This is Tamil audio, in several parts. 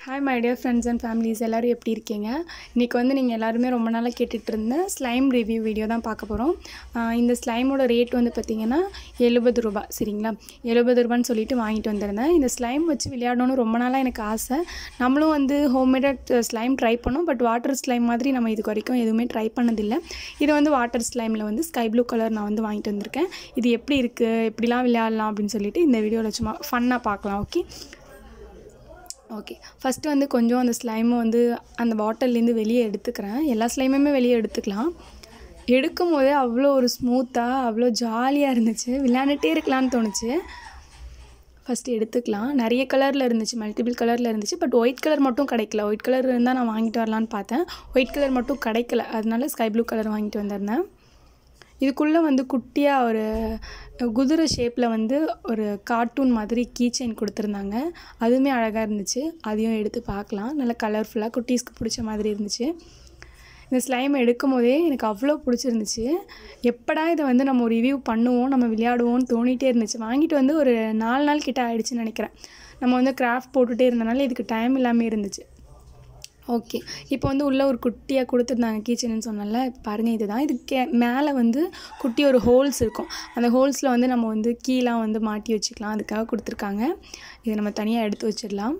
Hi my dear friends and families, எல்லாரும் எப்படி இருக்கீங்க? இன்னைக்கு வந்து நீங்க எல்லாரும் ரொம்ப நாளா கேட்டுட்டு இருந்த ஸ்லைம் ரிவ்யூ வீடியோ தான் பார்க்க போறோம். இந்த ஸ்லைமோட ரேட் வந்து பாத்தீங்கன்னா 70 ரூபாய் சரிங்களா? 70 ரூபாய்னு சொல்லிட்டு வாங்கிட்டு வந்திருந்தேன். இந்த ஸ்லைம் வச்சு விளையாடணும்னு ரொம்ப நாளா எனக்கு ஆசை. நம்மளும் வந்து ஹோம்மேட் ஸ்லைம் ட்ரை பண்ணோம். பட் வாட்டர் ஸ்லைம் மாதிரி நம்ம இதுக்கு வரைக்கும் எதுவுமே ட்ரை பண்ணது இல்ல. இது வந்து வாட்டர் ஸ்லைம்ல வந்து ஸ்கை ப்ளூ கலர் நான் வந்து வாங்கிட்டு வந்திருக்கேன். இது எப்படி இருக்கு? எப்படிலாம் விளையாடலாம் அப்படினு சொல்லிட்டு இந்த வீடியோல சும்மா ஃபன்னா பார்க்கலாம். ஓகே. ஓகே ஃபர்ஸ்ட் வந்து கொஞ்சம் அந்த ஸ்லைம் வந்து அந்த பாட்டில்ல இருந்து வெளியே எடுத்துக்கறேன். எல்லா ஸ்லைமுமே வெளியே எடுத்துக்கலாம். எடுக்கும்போது அவ்வளோ ஒரு ஸ்மூத்தா அவ்வளோ ஜாலியா இருந்துச்சு. விளையாடிட்டே இருக்கலாம்னு தோணுச்சு. ஃபர்ஸ்ட் எடுத்துக்கலாம். நிறைய கலர்ல இருந்துச்சு, மல்டிபிள் கலர்ல இருந்துச்சு. பட் ஒயிட் கலர் மட்டும் கிடைக்கல. ஒயிட் கலர் இருந்தா நான் வாங்கிட்டு வரலாம்னு பார்த்தேன். ஒயிட் கலர் மட்டும் கிடைக்கல. அதனால ஸ்கை ப்ளூ கலர் வாங்கிட்டு வந்திருந்தேன். இதுக்குள்ள வந்து குட்டியா ஒரு குதிரை ஷேப்ல வந்து ஒரு கார்ட்டூன் மாதிரி கீ செயின் கொடுத்திருந்தாங்க. அதுவுமே அழகா இருந்துச்சு. அதையும் எடுத்து பார்க்கலாம். நல்ல கலர்ஃபுல்லா குட்டீஸ்க்கு பிடிச்ச மாதிரி இருந்துச்சு. இந்த ஸ்லைம் எடுக்கும்போதே எனக்கு அவ்வளோ பிடிச்சிருந்துச்சு. எப்படா இதை வந்து நம்ம ரிவ்யூ பண்ணுவோம், நம்ம விளையாடுவோம்னு தோணிட்டே இருந்துச்சு. வாங்கிட்டு வந்து ஒரு 4 நாள் கிட்ட ஆயிடுச்சுன்னு நினைக்கிறேன். நம்ம வந்து கிராஃப்ட் போட்டுட்டே இருந்தனால இதுக்கு டைம் இல்லாமல் இருந்துச்சு. ஓகே இப்போ வந்து உள்ள ஒரு குட்டியாக கொடுத்துருந்தாங்க கீச்சன்னு சொன்னல. பாருங்கள் இதுதான். இதுக்கு மேலே வந்து குட்டி ஒரு ஹோல்ஸ் இருக்கும். அந்த ஹோல்ஸில் வந்து நம்ம வந்து கீலாம் வந்து மாட்டி வச்சுக்கலாம். அதுக்காக கொடுத்துருக்காங்க. இதை நம்ம தனியாக எடுத்து வச்சிடலாம்.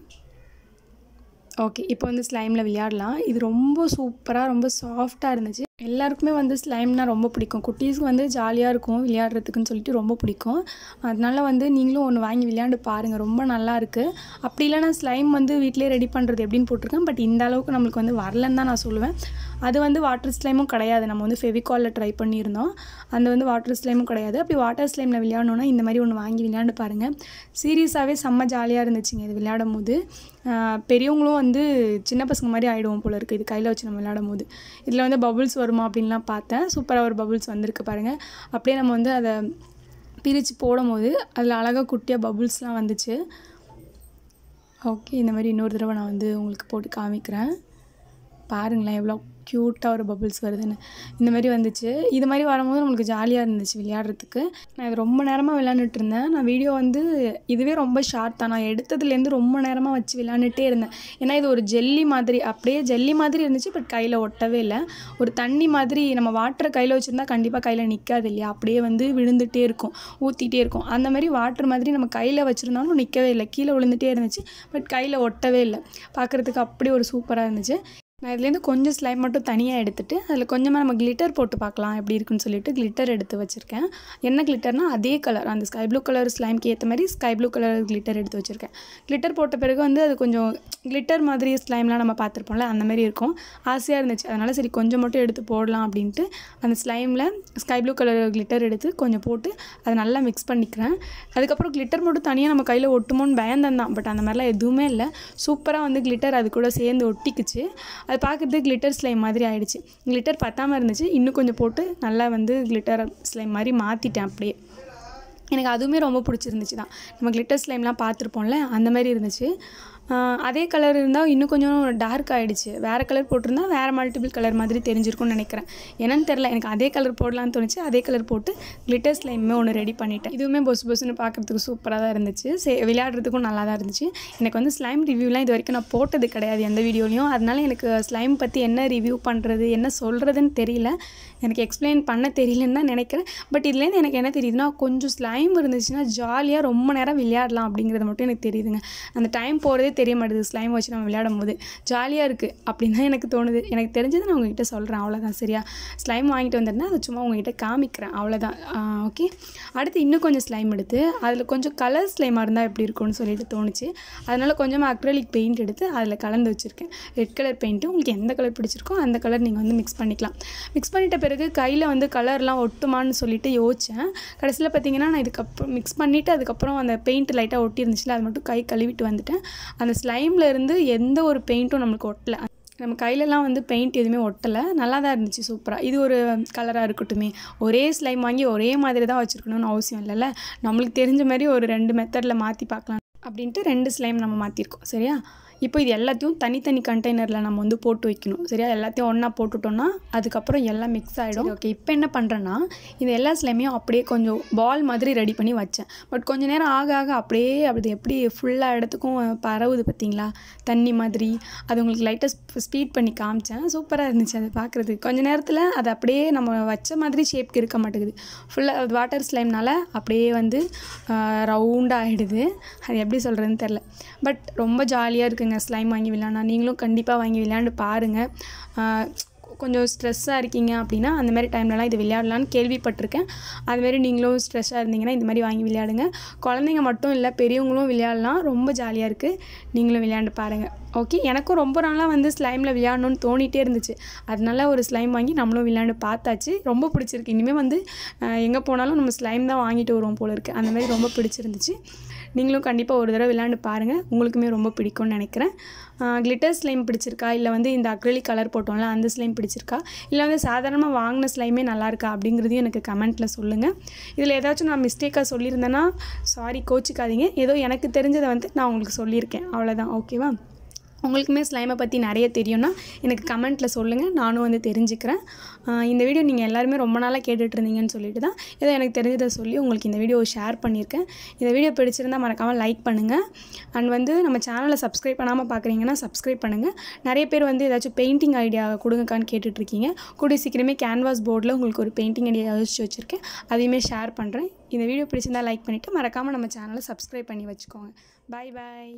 ஓகே இப்போ வந்து ஸ்லைமில் விளையாடலாம். இது ரொம்ப சூப்பராக ரொம்ப சாஃப்டாக இருந்துச்சு. எல்லாருக்குமே வந்து ஸ்லைம்னால் ரொம்ப பிடிக்கும். குட்டீஸ்க்கு வந்து ஜாலியாக இருக்கும் விளையாடுறதுக்குன்னு சொல்லிட்டு ரொம்ப பிடிக்கும். அதனால வந்து நீங்களும் ஒன்று வாங்கி விளையாண்டு பாருங்கள். ரொம்ப நல்லா இருக்குது. அப்படி இல்லைனா ஸ்லைம் வந்து வீட்டிலே ரெடி பண்ணுறது எப்படின்னு போட்டிருக்கேன். பட் இந்த அளவுக்கு நம்மளுக்கு வந்து வரலன்னு தான் நான் சொல்லுவேன். அது வந்து வாட்டர் ஸ்லைமும் கிடையாது. நம்ம வந்து ஃபெவிகாலில் ட்ரை பண்ணியிருந்தோம். அந்த வந்து வாட்டர் ஸ்லைமும் கிடையாது. அப்படி வாட்டர் ஸ்லைமில் விளையாடணுன்னா இந்த மாதிரி ஒன்று வாங்கி விளையாண்டு பாருங்கள். சீரியஸாகவே செம்ம ஜாலியாக இருந்துச்சுங்க இது விளையாடும் போது. பெரியவங்களும் வந்து சின்ன பசங்க மாதிரி ஆகிடுவோம் போல இருக்குது இது கையில் வச்சு நம்ம விளையாடும் போது. இதில் வந்து பபுள்ஸ் வருமா அப்படின்லாம் பார்த்தேன். சூப்பராக ஒரு பபுள்ஸ் வந்திருக்கு பாருங்கள். அப்படியே நம்ம வந்து அதை பிரித்து போடும் போது அதில் அழகாக குட்டியாக பபுள்ஸ்லாம் வந்துச்சு. ஓகே இந்த மாதிரி இன்னொரு தடவை நான் வந்து உங்களுக்கு போட்டு காமிக்கிறேன். பாருங்களேன் எவ்வளோ க்யூட்டாக ஒரு பபுள்ஸ் வருதுன்னு. இந்த மாதிரி வந்துச்சு. இது மாதிரி வரும்போது நம்மளுக்கு ஜாலியாக இருந்துச்சு விளையாடுறதுக்கு. நான் இது ரொம்ப நேரமாக விளையாண்டுட்டு இருந்தேன். நான் வீடியோ வந்து இதுவே ரொம்ப ஷார்ட் தான். நான் எடுத்ததுலேருந்து ரொம்ப நேரமாக வச்சு விளையாண்டுட்டே இருந்தேன். ஏன்னா இது ஒரு ஜெல்லி மாதிரி, அப்படியே ஜெல்லி மாதிரி இருந்துச்சு. பட் கையில் ஒட்டவே இல்லை. ஒரு தண்ணி மாதிரி நம்ம வாட்டரை கையில் வச்சுருந்தா கண்டிப்பாக கையில் நிற்காது இல்லையா? அப்படியே வந்து விழுந்துகிட்டே இருக்கும், ஊற்றிட்டே இருக்கும். அந்த மாதிரி வாட்டர் மாதிரி நம்ம கையில் வச்சுருந்தாலும் நிற்கவே இல்லை. கீழே விழுந்துகிட்டே இருந்துச்சு. பட் கையில் ஒட்டவே இல்லை. பார்க்குறதுக்கு அப்படியே ஒரு சூப்பராக இருந்துச்சு. நான் இதுலேருந்து கொஞ்சம் ஸ்லைம் மட்டும் தனியாக எடுத்துகிட்டு அதில் கொஞ்சமாக நம்ம கிளிட்டர் போட்டு பார்க்கலாம் எப்படி இருக்குன்னு சொல்லிட்டு கிளிட்டர் எடுத்து வச்சுருக்கேன். என்ன கிளிட்டர்னால் அதே கலர் அந்த ஸ்கை ப்ளூ கலர் ஸ்லைம்க்கு ஏற்ற மாதிரி ஸ்கை ப்ளூ கலர் கிளிட்டர் எடுத்து வச்சுருக்கேன். கிளிட்டர் போட்ட பிறகு வந்து அது கொஞ்சம் கிளிட்டர் மாதிரி ஸ்லைம்லாம் நம்ம பார்த்துருப்போம்ல அந்த மாதிரி இருக்கும். ஆசையாக இருந்துச்சு. அதனால் சரி கொஞ்சம் மட்டும் எடுத்து போடலாம் அப்படின்ட்டு அந்த ஸ்லைமில் ஸ்கை ப்ளூ கலர் கிளிட்டர் எடுத்து கொஞ்சம் போட்டு அதை நல்லா மிக்ஸ் பண்ணிக்கிறேன். அதுக்கப்புறம் கிளிட்டர் மட்டும் தனியாக நம்ம கையில் ஒட்டுமோன்னு பயந்தேன் தான். பட் அந்த மாதிரிலாம் எதுவுமே இல்லை. சூப்பராக வந்து கிளிட்டர் அது கூட சேர்ந்து ஒட்டிக்குச்சு. அது பார்க்குறதுக்கு கிளிட்டர் ஸ்லைம் மாதிரி ஆகிடுச்சு. கிளிட்டர் பத்தாமல் இருந்துச்சு. இன்னும் கொஞ்சம் போட்டு நல்லா வந்து கிளிட்டர் ஸ்லைம் மாதிரி மாற்றிட்டேன் அப்படியே. எனக்கு அதுவுமே ரொம்ப பிடிச்சிருந்துச்சு தான். நம்ம கிளிட்டர் ஸ்லைம்லாம் பார்த்துருப்போம்ல அந்த மாதிரி இருந்துச்சு. அதே கலர் இருந்தால் இன்னும் கொஞ்சம் டார்க் ஆகிடுச்சு. வேறு கலர் போட்டிருந்தா வேறு மல்டிபிள் கலர் மாதிரி தெரிஞ்சிருக்கும்னு நினைக்கிறேன். என்னன்னு தெரில. எனக்கு அதே கலர் போடலான்னு தோணுச்சு. அதே கலர் போட்டு கிளிட்டர் ஸ்லைமே ஒன்று ரெடி பண்ணிட்டேன். இதுவுமே பொசு பொசுன்னு பார்க்குறதுக்கு சூப்பராக தான் இருந்துச்சு. விளையாடுறதுக்கும் நல்லா தான் இருந்துச்சு. எனக்கு வந்து ஸ்லைம் ரிவ்யூலாம் இது வரைக்கும் நான் போட்டது கிடையாது எந்த வீடியோலையும். அதனால எனக்கு ஸ்லைம் பற்றி என்ன ரிவ்யூ பண்ணுறது என்ன சொல்கிறதுன்னு தெரியல. எனக்கு எக்ஸ்பிளைன் பண்ண தெரியலன்னு தான் நினைக்கிறேன். பட் இதுலேருந்து எனக்கு என்ன தெரியுதுன்னா கொஞ்சம் ஸ்லைம் இருந்துச்சுன்னா ஜாலியாக ரொம்ப நேரம் விளையாடலாம் அப்படிங்கிறது மட்டும் எனக்கு தெரியுதுங்க. அந்த டைம் போகிறதே தெரிய மாட்டேது. ஸ்லைம் வச்சு நம்ம விளையாடும் போது ஜாலியாக இருக்குது அப்படின்னு தான் எனக்கு தோணுது. எனக்கு தெரிஞ்சது நான் உங்ககிட்ட சொல்கிறேன் அவ்வளோதான். சரியா? ஸ்லைம் வாங்கிட்டு வந்திருந்தேன். அதை சும்மா உங்ககிட்ட காமிக்கிறேன் அவ்வளோதான். ஓகே அடுத்து இன்னும் கொஞ்சம் ஸ்லைம் எடுத்து அதில் கொஞ்சம் கலர் ஸ்லைமாக இருந்தால் எப்படி இருக்கும்னு சொல்லிட்டு தோணுச்சு. அதனால் கொஞ்சமாக அக்ரிலிக் பெயிண்ட் எடுத்து அதில் கலந்து வச்சுருக்கேன். ரெட் கலர் பெயிண்ட்டு உங்களுக்கு எந்த கலர் பிடிச்சிருக்கோ அந்த கலர் நீங்கள் வந்து மிக்ஸ் பண்ணிக்கலாம். மிக்ஸ் பண்ணிட்ட பிறகு கையில் வந்து கலர்லாம் ஒட்டுமான்னு சொல்லிட்டு யோசித்தேன். கடைசியில் பார்த்தீங்கன்னா நான் இதுக்கப்புறம் மிக்ஸ் பண்ணிவிட்டு அதுக்கப்புறம் அந்த பெயிண்ட் லைட்டாக ஒட்டி இருந்துச்சுல அது மட்டும் கை கழுவிட்டு வந்துட்டேன். அந்த ஸ்லைமில் இருந்து எந்த ஒரு பெயிண்ட்டும் நம்மளுக்கு ஒட்டலை. நம்ம கையிலலாம் வந்து பெயிண்ட் எதுவுமே ஒட்டலை. நல்லா தான் இருந்துச்சு சூப்பராக. இது ஒரு கலராக இருக்கட்டுமே. ஒரே ஸ்லைம் வாங்கி ஒரே மாதிரி தான் வச்சுருக்கணும்னு அவசியம் இல்லைல்ல. நம்மளுக்கு தெரிஞ்ச மாதிரி ஒரு 2 மெத்தடில் மாற்றி பார்க்கலாம் அப்படின்ட்டு 2 ஸ்லைம் நம்ம மாற்றிருக்கோம். சரியா? இப்போ இது எல்லாத்தையும் தனித்தனி கண்டெய்னரில் நம்ம வந்து போட்டு வைக்கணும். சரியா? எல்லாத்தையும் ஒன்றா போட்டுட்டோம்னா அதுக்கப்புறம் எல்லாம் மிக்ஸ் ஆகிடும். ஓகே, இப்போ என்ன பண்ணுறேன்னா இது எல்லா ஸ்லைமையும் அப்படியே கொஞ்சம் பால் மாதிரி ரெடி பண்ணி வச்சேன். பட் கொஞ்சம் நேரம் ஆக ஆக அப்படியே அப்படி எப்படி ஃபுல்லாக இடத்துக்கும் பரவுது பார்த்தீங்களா, தண்ணி மாதிரி. அது உங்களுக்கு லைட்டாக ஸ்பீட் பண்ணி காமிச்சேன். சூப்பராக இருந்துச்சு அது பார்க்குறதுக்கு. கொஞ்சம் நேரத்தில் அது அப்படியே நம்ம வச்ச மாதிரி ஷேப்க்கு இருக்க மாட்டேங்குது. ஃபுல்லாக வாட்டர் ஸ்லைம்னால அப்படியே வந்து ரவுண்டாக ஆகிடுது. அது எப்படி சொல்கிறதுன்னு தெரில. பட் ரொம்ப ஜாலியாக இருக்குங்க ஸ்லைம் வாங்கி விளையாடனா. நீங்களும் கண்டிப்பாக வாங்கி விளையாண்டு பாருங்கள். கொஞ்சம் ஸ்ட்ரெஸ்ஸாக இருக்கீங்க அப்படின்னா அந்த மாதிரி டைம்லலாம் இது விளையாடலான்னு கேள்விப்பட்டிருக்கேன். அதுமாரி நீங்களும் ஸ்ட்ரெஸ்ஸாக இருந்தீங்கன்னா இந்த மாதிரி வாங்கி விளையாடுங்க. குழந்தைங்க மட்டும் இல்லை, பெரியவங்களும் விளையாடலாம். ரொம்ப ஜாலியாக இருக்குது. நீங்களும் விளையாண்டு பாருங்கள். ஓகே, எனக்கும் ரொம்ப நாளாக வந்து ஸ்லைமில் விளையாடணுன்னு தோணிகிட்டே இருந்துச்சு. அதனால ஒரு ஸ்லைம் வாங்கி நம்மளும் விளையாண்டு பார்த்தாச்சு. ரொம்ப பிடிச்சிருக்கு. இனிமேல் வந்து எங்கே போனாலும் நம்ம ஸ்லைம் தான் வாங்கிட்டு வருவோம் போல இருக்குது. அந்த மாதிரி ரொம்ப பிடிச்சிருந்துச்சு. நீங்களும் கண்டிப்பாக ஒரு தடவை விளையாண்டு பாருங்கள். உங்களுக்குமே ரொம்ப பிடிக்கும்னு நினைக்கிறேன். கிளிட்டர் ஸ்லைம் பிடிச்சிருக்கா, இல்லை வந்து இந்த அக்ரிலிக் கலர் போட்டோம்ல அந்த ஸ்லைம் பிடிச்சிருக்கா, இல்லை வந்து சாதாரணமாக வாங்கின ஸ்லைமே நல்லாயிருக்கா அப்படிங்கிறதையும் எனக்கு கமெண்ட்டில் சொல்லுங்கள். இதில் ஏதாச்சும் நான் மிஸ்டேக்காக சொல்லியிருந்தேன்னா சாரி, கோச்சிக்காதீங்க. ஏதோ எனக்கு தெரிஞ்சதை வந்து நான் உங்களுக்கு சொல்லியிருக்கேன், அவ்வளோதான். ஓகேவா? உங்களுக்குமே ஸ்லைமை பற்றி நிறைய தெரியும்னா எனக்கு கமெண்ட்டில் சொல்லுங்கள், நானும் வந்து தெரிஞ்சுக்கிறேன். இந்த வீடியோ நீங்கள் எல்லாருமே ரொம்ப நாளாக கேட்டுட்ருந்தீங்கன்னு சொல்லிட்டு தான் ஏதோ எனக்கு தெரிஞ்சதை சொல்லி உங்களுக்கு இந்த வீடியோவை ஷேர் பண்ணியிருக்கேன். இந்த வீடியோ பிடிச்சிருந்தால் மறக்காமல் லைக் பண்ணுங்கள். அண்ட் வந்து நம்ம சேனலை சப்ஸ்கிரைப் பண்ணாமல் பார்க்குறீங்கன்னா சப்ஸ்கிரைப் பண்ணுங்கள். நிறைய பேர் வந்து ஏதாச்சும் பெயிண்டிங் ஐடியா கொடுங்கக்கான்னு கேட்டுட்ருக்கீங்க. கூடிய சீக்கிரமே கேன்வாஸ் போர்டில் உங்களுக்கு ஒரு பெயிண்டிங் ஐடியா யோசிச்சு வச்சுருக்கேன், அதையுமே ஷேர் பண்ணுறேன். இந்த வீடியோ பிடிச்சிருந்தால் லைக் பண்ணிவிட்டு மறக்காமல் நம்ம சேனலை சப்ஸ்கிரைப் பண்ணி வச்சுக்கோங்க. பாய் பாய்.